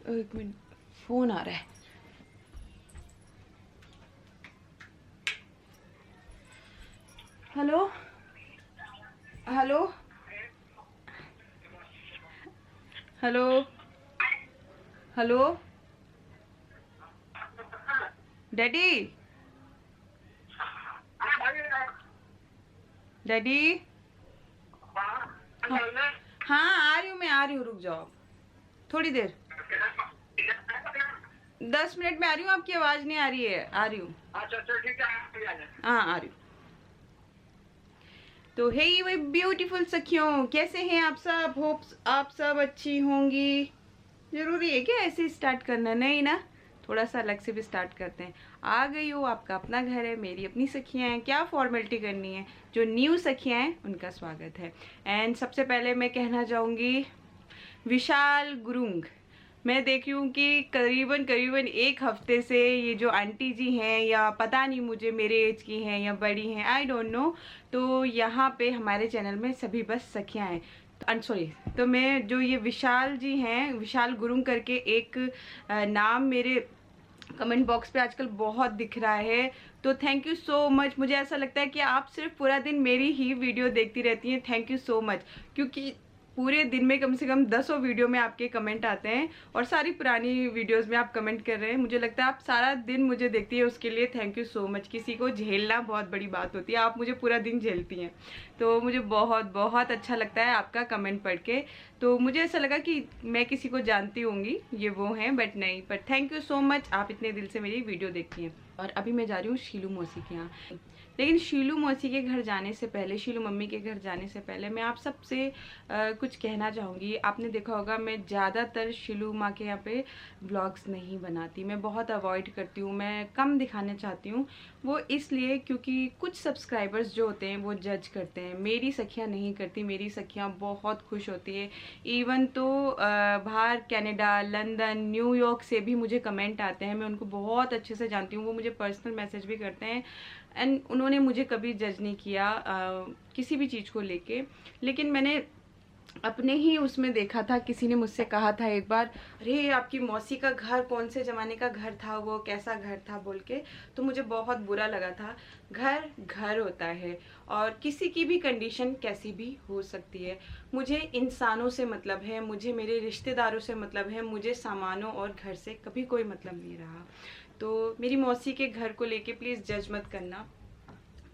एक minute, phone आ रहा है। Hello hello hello hello daddy, daddy. हाँ, हाँ आ रही हूँ, मैं आ रही हूँ, रुक जाओ थोड़ी देर। 10 मिनट में आ रही हूँ, आपकी आवाज नहीं आ रही है, आ रही हूँ। अच्छा ठीक है। हाँ आ रही हूँ। तो हे वही ब्यूटीफुल सखियों, कैसे हैं आप सब? होप आप सब अच्छी होंगी। जरूरी है क्या ऐसे स्टार्ट करना? नहीं ना, थोड़ा सा अलग से भी स्टार्ट करते हैं। आ गई हो, आपका अपना घर है, मेरी अपनी सखियां हैं, क्या फॉर्मेलिटी करनी है। जो न्यू सखियां हैं उनका स्वागत है। एंड सबसे पहले मैं कहना चाहूँगी विशाल गुरुंग। मैं देख रही हूँ कि करीबन करीबन एक हफ्ते से ये जो आंटी जी हैं, या पता नहीं मुझे मेरे एज की हैं या बड़ी हैं, आई डोंट नो, तो यहाँ पे हमारे चैनल में सभी बस सखियाँ हैं। सॉरी, तो मैं जो ये विशाल जी हैं, विशाल गुरुंग करके एक नाम मेरे कमेंट बॉक्स पे आजकल बहुत दिख रहा है, तो थैंक यू सो मच। मुझे ऐसा लगता है कि आप सिर्फ पूरा दिन मेरी ही वीडियो देखती रहती हैं, थैंक यू सो मच। क्योंकि पूरे दिन में कम से कम 10 वीडियो में आपके कमेंट आते हैं, और सारी पुरानी वीडियोस में आप कमेंट कर रहे हैं। मुझे लगता है आप सारा दिन मुझे देखती है, उसके लिए थैंक यू सो मच। किसी को झेलना बहुत बड़ी बात होती है, आप मुझे पूरा दिन झेलती हैं, तो मुझे बहुत बहुत अच्छा लगता है आपका कमेंट पढ़ के। तो मुझे ऐसा लगा कि मैं किसी को जानती होंगी, ये वो हैं, बट नहीं, पर थैंक यू सो मच, आप इतने दिल से मेरी वीडियो देखती हैं। और अभी मैं जा रही हूँ शीलू मौसी के यहाँ। लेकिन शीलू मौसी के घर जाने से पहले, शीलू मम्मी के घर जाने से पहले मैं आप सबसे कुछ कहना चाहूँगी। आपने देखा होगा मैं ज़्यादातर शीलू माँ के यहाँ पे व्लॉग्स नहीं बनाती, मैं बहुत अवॉइड करती हूँ, मैं कम दिखाना चाहती हूँ। वो इसलिए क्योंकि कुछ सब्सक्राइबर्स जो होते हैं वो जज करते हैं, मेरी सखियाँ नहीं करती, मेरी सखियाँ बहुत खुश होती है। इवन तो बाहर कनाडा, लंदन, न्यूयॉर्क से भी मुझे कमेंट आते हैं, मैं उनको बहुत अच्छे से जानती हूँ, वो मुझे पर्सनल मैसेज भी करते हैं। एंड उन्होंने मुझे कभी जज नहीं किया किसी भी चीज़ को लेके। लेकिन मैंने अपने ही उसमें देखा था, किसी ने मुझसे कहा था एक बार, अरे आपकी मौसी का घर कौन से ज़माने का घर था, वो कैसा घर था बोल के, तो मुझे बहुत बुरा लगा था। घर घर होता है, और किसी की भी कंडीशन कैसी भी हो सकती है। मुझे इंसानों से मतलब है, मुझे मेरे रिश्तेदारों से मतलब है, मुझे सामानों और घर से कभी कोई मतलब नहीं रहा। तो मेरी मौसी के घर को लेके प्लीज़ जज मत करना।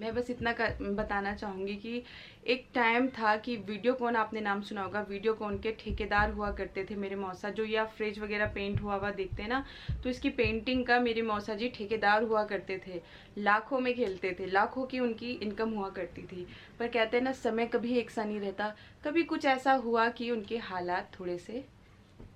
मैं बस इतना बताना चाहूँगी कि एक टाइम था कि वीडियोकॉन, आपने नाम सुना होगा, वीडियोकॉन के ठेकेदार हुआ करते थे मेरे मौसा। जो या फ्रिज वगैरह पेंट हुआ हुआ देखते हैं ना, तो इसकी पेंटिंग का मेरे मौसा जी ठेकेदार हुआ करते थे। लाखों में खेलते थे, लाखों की उनकी इनकम हुआ करती थी। पर कहते हैं ना, समय कभी एक सा नहीं रहता। कभी कुछ ऐसा हुआ कि उनके हालात थोड़े से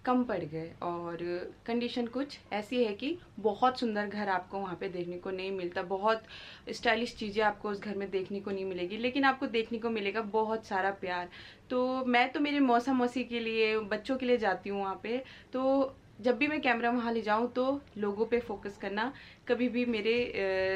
कम पड़ गए, और कंडीशन कुछ ऐसी है कि बहुत सुंदर घर आपको वहाँ पे देखने को नहीं मिलता, बहुत स्टाइलिश चीज़ें आपको उस घर में देखने को नहीं मिलेगी, लेकिन आपको देखने को मिलेगा बहुत सारा प्यार। तो मैं तो मेरे मौसा मौसी के लिए, बच्चों के लिए जाती हूँ वहाँ पे। तो जब भी मैं कैमरा वहाँ ले जाऊँ तो लोगों पे फोकस करना, कभी भी मेरे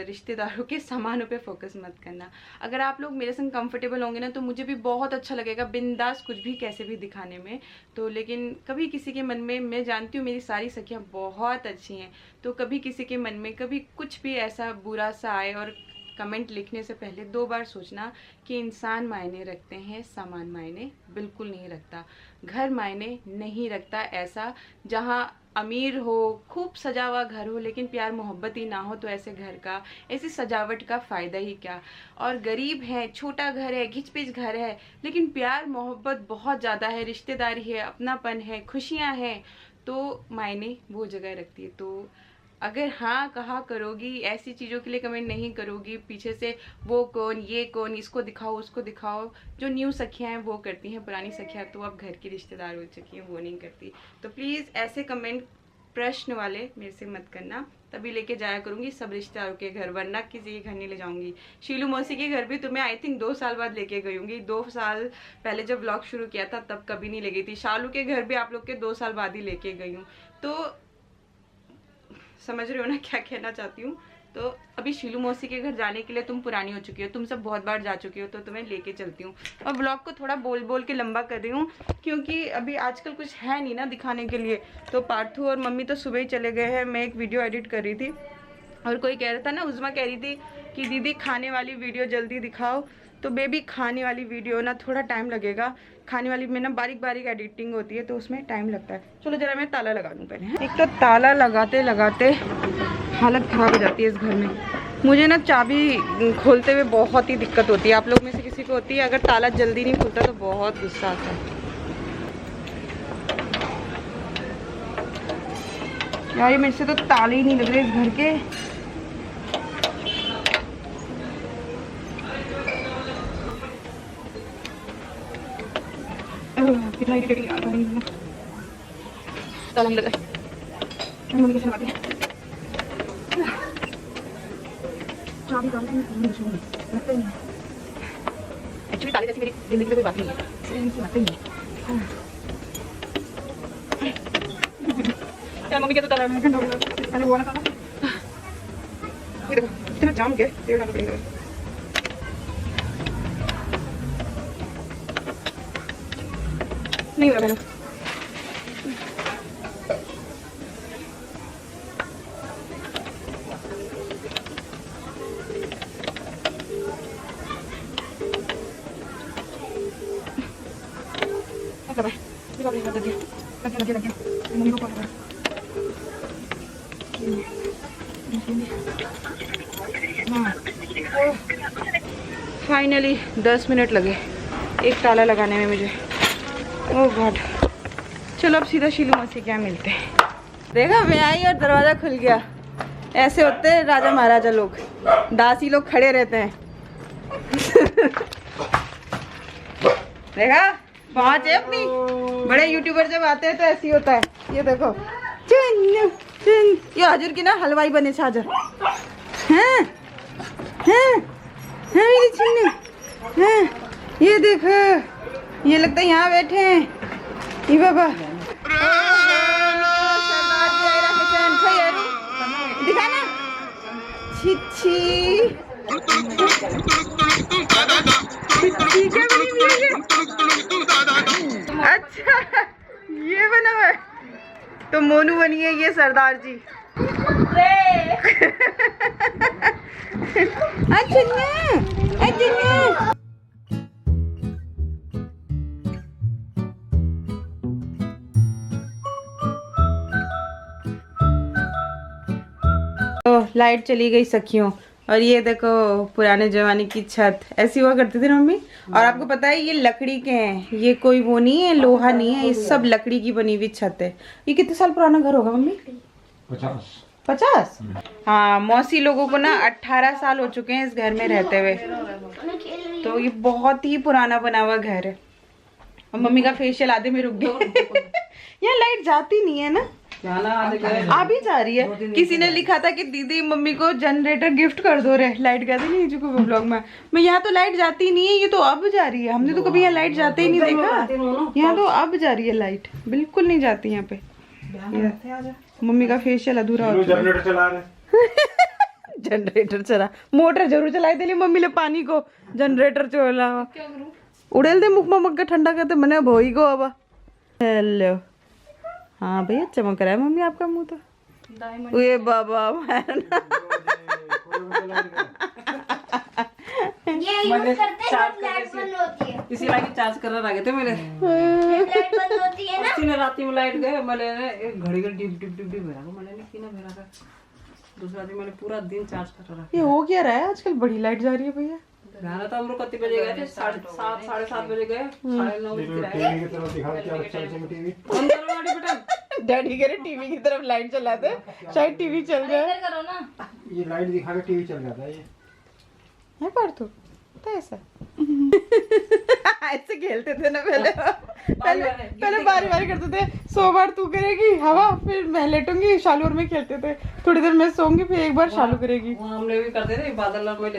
रिश्तेदारों के सामानों पे फोकस मत करना। अगर आप लोग मेरे संग कंफर्टेबल होंगे ना, तो मुझे भी बहुत अच्छा लगेगा, बिंदास कुछ भी कैसे भी दिखाने में। तो लेकिन कभी किसी के मन में, मैं जानती हूँ मेरी सारी सखियाँ बहुत अच्छी हैं, तो कभी किसी के मन में कभी कुछ भी ऐसा बुरा सा आए, और कमेंट लिखने से पहले 2 बार सोचना कि इंसान मायने रखते हैं, सामान मायने बिल्कुल नहीं रखता। घर मायने नहीं रखता, ऐसा जहाँ अमीर हो, खूब सजा हुआ घर हो, लेकिन प्यार मोहब्बत ही ना हो, तो ऐसे घर का, ऐसी सजावट का फ़ायदा ही क्या। और गरीब है, छोटा घर है, घिच-पिच घर है, लेकिन प्यार मोहब्बत बहुत ज़्यादा है, रिश्तेदारी है, अपनापन है, खुशियाँ हैं, तो मायने वो जगह रखती है। तो अगर हाँ कहा करोगी, ऐसी चीज़ों के लिए कमेंट नहीं करोगी पीछे से, वो कौन, ये कौन, इसको दिखाओ, उसको दिखाओ, जो न्यू सखियाँ हैं वो करती हैं, पुरानी सखियाँ तो अब घर की रिश्तेदार हो चुकी हैं, वो नहीं करती। तो प्लीज़ ऐसे कमेंट प्रश्न वाले मेरे से मत करना, तभी लेके जाया करूंगी सब रिश्तेदारों के घर, वरना किसी के घर नहीं ले जाऊंगी। शीलू मौसी के घर भी तुम्हें आई थिंक 2 साल बाद लेके गई होंगी, 2 साल पहले जब व्लॉग शुरू किया था तब कभी नहीं ले गई थी। शालू के घर भी आप लोग के 2 साल बाद ही लेके गई हूँ। तो समझ रहे हो ना क्या कहना चाहती हूँ। तो अभी शीलू मौसी के घर जाने के लिए तुम पुरानी हो चुकी हो, तुम सब बहुत बार जा चुकी हो, तो तुम्हें लेके चलती हूँ। और ब्लॉग को थोड़ा बोल बोल के लंबा कर रही हूँ क्योंकि अभी आजकल कुछ है नहीं ना दिखाने के लिए। तो पार्थू और मम्मी तो सुबह ही चले गए हैं, मैं एक वीडियो एडिट कर रही थी और कोई कह रहा था ना, उज़मा कह रही थी कि दीदी खाने वाली वीडियो जल्दी दिखाओ। तो बेबी खाने वाली वीडियो ना थोड़ा टाइम लगेगा, खाने वाली में ना बारीक बारीक एडिटिंग होती है तो उसमें टाइम लगता है। चलो जरा मैं ताला लगा दूँ पहले। एक तो ताला लगाते लगाते हालत ख़राब हो जाती है इस घर में। मुझे ना चाबी खोलते हुए बहुत ही दिक्कत होती है, आप लोग में से किसी को होती है? अगर ताला जल्दी नहीं खुलता तो बहुत गुस्सा आता है यार। ये मेरे से तो ताले ही नहीं लग रहे इस घर के। कितना इरिटेटिंग आता है, ताला नहीं लगा। मम्मी कैसे लगाते हैं? चाबी एक्चुअली ताले जैसी मेरी जिंदगी में कोई बात नहीं है, बात नहीं है। यार मम्मी क्या तो ताला मैंने बोला था ना, ये देखो इतना जाम के तेल डालना पड़ेगा। नहीं लगा फाइनली 10 मिनट लगे एक ताला लगाने में मुझे। ओह गॉड। चलो अब सीधा शीलू मौसी क्या मिलते हैं। देखा मैं आई और दरवाज़ा खुल गया। ऐसे होते हैं राजा महाराजा लोग, दासी लोग खड़े रहते हैं। देखा पहुँचे अपनी। बड़े यूट्यूबर जब आते हैं तो ऐसे ही होता है। ये देखो चुन चुन, ये हाजुर की ना हलवाई बने छाजर। हैं हैं हैं मेरी चिन्नू हैं, ये देखो ये लगता है यहाँ बैठे हैं। ये बाबा दिखाना छिछी क्या बनी। अच्छा ये बना हुआ है तो मोनू बनी है ये सरदार जी। लाइट चली गई सखियों। और ये देखो पुराने जमाने की छत ऐसी हुआ करती थी ना मम्मी। और आपको पता है ये लकड़ी के हैं, ये कोई वो नहीं है, लोहा नहीं है, ये सब लकड़ी की बनी हुई छत है। ये कितने साल पुराना घर होगा मम्मी? 50। हाँ मौसी लोगों को ना 18 साल हो चुके हैं इस घर में रहते हुए, तो ये बहुत ही पुराना बना हुआ घर है। और मम्मी का फेशियल आधे में रुक गया। यहाँ लाइट जाती नहीं है ना, आ भी जा रही है। किसी ने लिखा था कि दीदी मम्मी को जनरेटर गिफ्ट कर दो रे, लाइट गई नहीं जो ब्लॉग में। मैं यहाँ तो लाइट जाती नहीं है, ये तो अब जा रही है। हमने तो कभी यहाँ लाइट जाते ही नहीं देखा, यहाँ तो अब जा रही है लाइट, बिल्कुल नहीं जाती यहाँ पे। मम्मी का फेशियल अधूरा हो जनरेटर चला रहे। जनरेटर चला, मोटर जरूर चलाई देनी मम्मी ने पानी को। जनरेटर चला उड़ेल दे मुख में ठंडा करते मैंने भोई को। अब हेलो हाँ भैया चमक रहा है मम्मी आपका मुंह तो। ये बाबा ये यूज करते हैं जब लाइट बंद होती है। इसी लाइट चार्ज करने लगे थे मैंने। लाइट बंद होती है ना, दिन रात में लाइट गए मैंने एक घड़ी का डिप डिप डिप डिप भरा मैंने कितना भरा था। दूसरा दिन मैंने पूरा दिन चार्ज कर रहा। ये हो क्या रहा है आजकल? बड़ी लाइट जा रही है भैया। गाना तो हम लोग कितने बजे गए थे? 7:30 7:30 बजे गए, 9:30 बजे डैडी कह रहे टीवी की तरफ लाइट चला दे, शायद टीवी चल जाए। करो ना, ये लाइट दिखा के टीवी चल जाता है। ये है पर तो ऐसा ऐसे खेलते थे ना पहले। पहले बारी बारी करते थे। 100 बार तू करेगी हवा, फिर मैं लेटूंगी, शालू और मैं खेलते थे। थोड़ी देर मैं सोऊंगी, फिर एक बार शालू करेगी। हमने भी करते थे। बादल और मैले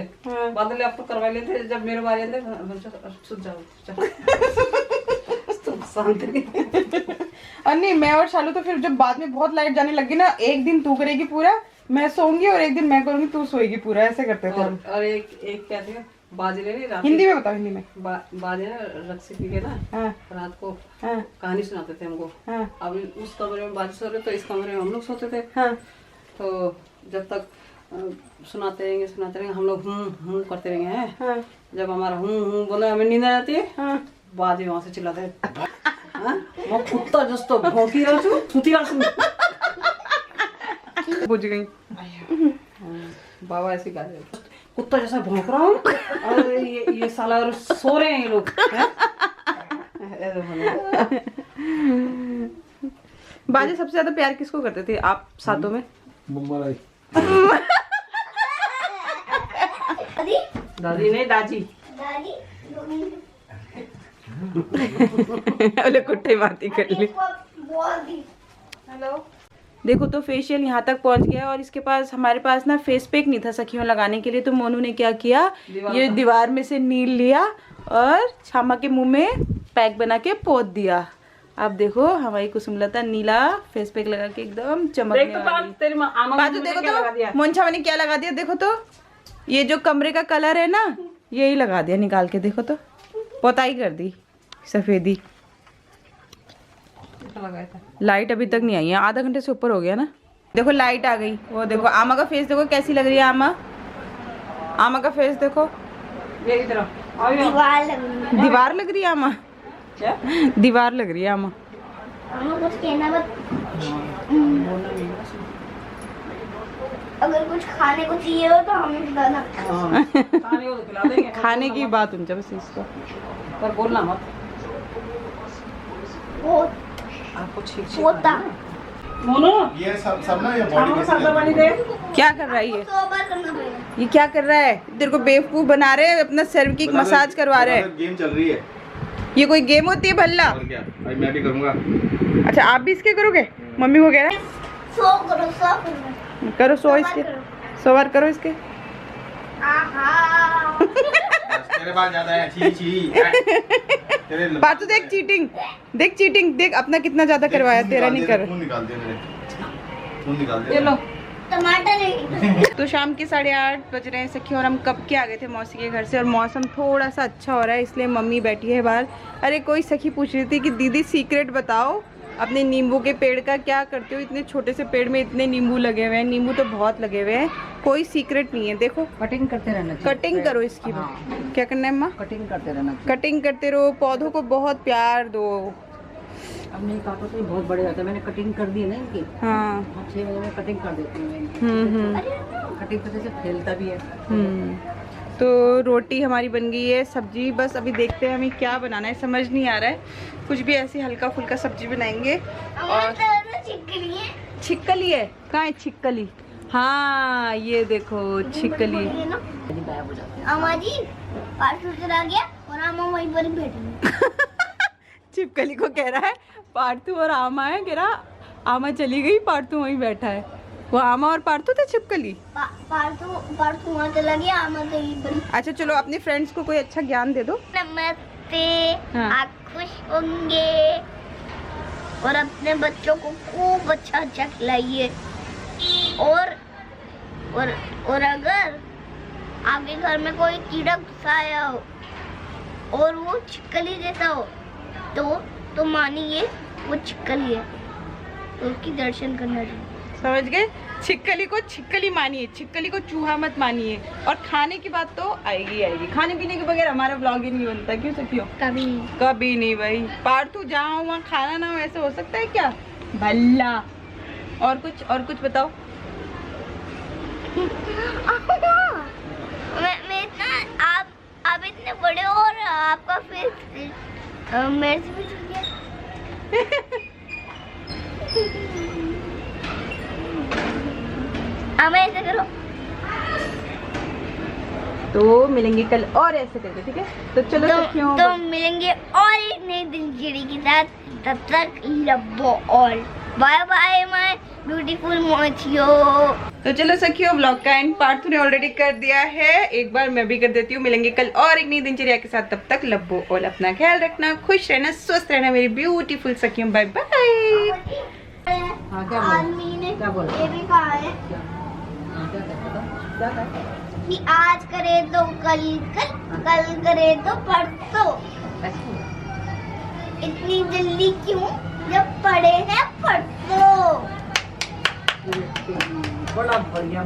बादल आपको करवा लेते, जब मेरे बारे आते सुध जाओ और नहीं मैं और शालू तो फिर जब बाद में बहुत लाइट जाने लगी ना, एक दिन तू करेगी पूरा, मैं सोऊंगी और एक दिन मैं करूंगी, तू सोएगी पूरा, ऐसे करते थे हम। और एक क्या थी, बाजी ले रही रात हिंदी में बताओ, हिंदी में। बाजी ना रक्सी पी के ना हाँ रात को हाँ कहानी सुनाते थे हमको। हाँ अब उस कमरे में बाजी सो रहे तो इस कमरे में हम लोग सोते थे। हाँ तो जब तक सुनाते रहेंगे हम लोग हूँ करते रहेंगे हैं। हाँ जब हमारा हूँ बोले हमें नींद आ जाती है, हाँ। बाजी वहां से चिल्लाते हैं, हाँ? वो कुत्ता जस्तो भौंकी रहा छू सुती रहा छू। बुझ गई। बाबा ऐसे गा रहे, कुत्ता जैसा भौंक रहा हूँ और ये साला और सो रहे हैं ये लोग, हैं? ऐसे बोले। बाजे सबसे ज्यादा प्यार किसको करते थे आप सातों में? मम्मा लाई। दादी दादी नहीं दादी। दादी बोले कुट्टे माती कर ली। बोल दी। हेलो, देखो तो फेशियल यहाँ तक पहुँच गया और इसके पास, हमारे पास ना फेस पैक नहीं था सखियों लगाने के लिए, तो मोनू ने क्या किया, ये दीवार में से नील लिया और छामा के मुंह में पैक बना के पोत दिया। अब देखो हमारी कुसुमलता नीला फेस पैक लगा के एकदम चमकने वाली। तेरी बाजू देखो तो मोनछामा ने क्या लगा दिया, देखो तो ये जो कमरे का कलर है ना, यही लगा दिया निकाल के, देखो तो पोताई कर दी सफेदी। लगाया था। लाइट अभी तक नहीं आई है, आधा घंटे से ऊपर हो गया ना। देखो लाइट आ गई, वो देखो आमा का फेस देखो कैसी लग रही है। आमा का फेस देखो, ये इधर आओ। दीवार लग रही है। दीवार लग रही है आमा, क्या दीवार लग रही है आमा। हमें कुछ कहना मत। बोलना नहीं है। अगर कुछ खाने को चाहिए हो तो हमें बताना। हाँ, खाने को तो खिला देंगे। खाने की बात उनसे बस इसको। पर बोलना मत। बहुत आपको ठीक होता। मोनू ये सब ना, ये खाने को सादा पानी दे। क्या कर रहा है ये? 100 बार करना पड़ेगा। ये क्या कर रहा है? तेरे को बेवकूफ बना रहे हैं, अपना सर की मसाज करवा रहे हैं। गेम चल रही है। ये कोई गेम होती है भल्ला? और क्या, भाई मैं भी करूंगा। अच्छा आप भी इसके करोगे? मम्मी को कह रहा 100 करो 100 करो। है करो 100 इसके, 100 बार करो इसके। आहा। तेरे बाल ज्यादा है, छी छी। तेरे बात तो देख चीटिंग, देख चीटिंग, देख अपना कितना ज्यादा करवाया, तेरा नहीं कर। खून निकाल दे मेरे, खून निकाल दे। ये लो। टमाटर है। तो शाम के 8:30 बज रहे हैं सखी, और हम कब के आ गए थे मौसी के घर से, और मौसम थोड़ा सा अच्छा हो रहा है, इसलिए मम्मी बैठी है बाहर। अरे कोई सखी पूछ रही थी कि दीदी सीक्रेट बताओ अपने नींबू के पेड़ का, क्या करते हो, इतने छोटे से पेड़ में इतने नींबू लगे हुए हैं। नींबू तो बहुत लगे हुए हैं, कोई सीक्रेट नहीं है। देखो कटिंग करते रहना चाहिए। कटिंग करो इसकी। हाँ। क्या करना है अम्मा? कटिंग करते रहना चाहिए। कटिंग करते रहो, पौधों को बहुत प्यार दो। अब नहीं काटो तो ये बहुत बड़े होते हैं। मैंने कटिंग कर दी है ना इनकी। हाँ 6 बजे में कटिंग कर देती हूँ मैं इनकी। कटिंग करने से फैलता भी है। तो रोटी हमारी बन गई है, सब्जी बस अभी देखते हैं हमें क्या बनाना है, समझ नहीं आ रहा है। कुछ भी ऐसी हल्का फुल्का सब्जी बनाएंगे। और छिक्कली है, कहाँ है छिक्कली? हाँ ये देखो छिक्कली। अम्मा जी पार्सल चला गया और अम्मा वहीं पर बैठी। छिपकली को कह रहा है पार्थू और आमा है, कह रहा आमा चली गई, पार्थू वहीं बैठा है। वो आमा और पार्थू थे छिपकली। पार्थू वहाँ चला गया, अम्मा तो यहीं पर। अच्छा चलो अपने फ्रेंड्स को कोई अच्छा ज्ञान दे दो। नमस्ते। हाँ। आप खुश होंगे और अपने बच्चों को खूब अच्छा अच्छा खिलाइए। और अगर आपके घर में कोई कीड़ा घुसा आया हो और वो छिपकली जैसा हो तो मानिए वो छिपकली है, तो उसकी दर्शन करना चाहिए। समझ गए? छिपकली को छिपकली मानिए, छिपकली को चूहा मत मानिए। और खाने की बात तो आएगी आएगी, खाने पीने के बगैर हमारा व्लॉग ही नहीं बनता। क्यों सखियो? कभी नहीं भाई। पार्थू जहाँ हो वहाँ खाना ना हो, ऐसे हो सकता है क्या भल्ला? और कुछ बताओ। मैं इतना आप इतने बड़े हो और आपका फेस मेरे से भी छूट गया। अब ऐसे करो। तो मिलेंगे कल और ऐसे करके, ठीक है? तो चलो सखियों, तो मिलेंगे और एक नई दिनचर्या के साथ। तब तक लब्बो all. Bye bye my beautiful मोचियो। तो चलो सखियों, व्लॉग का एंड पार्थू ने ऑलरेडी कर दिया है, एक बार मैं भी कर देती हूँ। मिलेंगे कल और एक नई दिनचर्या के साथ। तब तक लब्बो ऑल, अपना ख्याल रखना, खुश रहना, स्वस्थ रहना मेरी ब्यूटीफुल सखियों। Bye bye. हाँ क्या बोला? आदमी ने क्या बोला? ये भी कहा है हाँ, क्या कहता था? क्या कहता? कि आज करे तो कल करे तो परसों। ऐसे इतनी जल्दी क्यों जब पड़े हैं परसों। बड़ा बढ़िया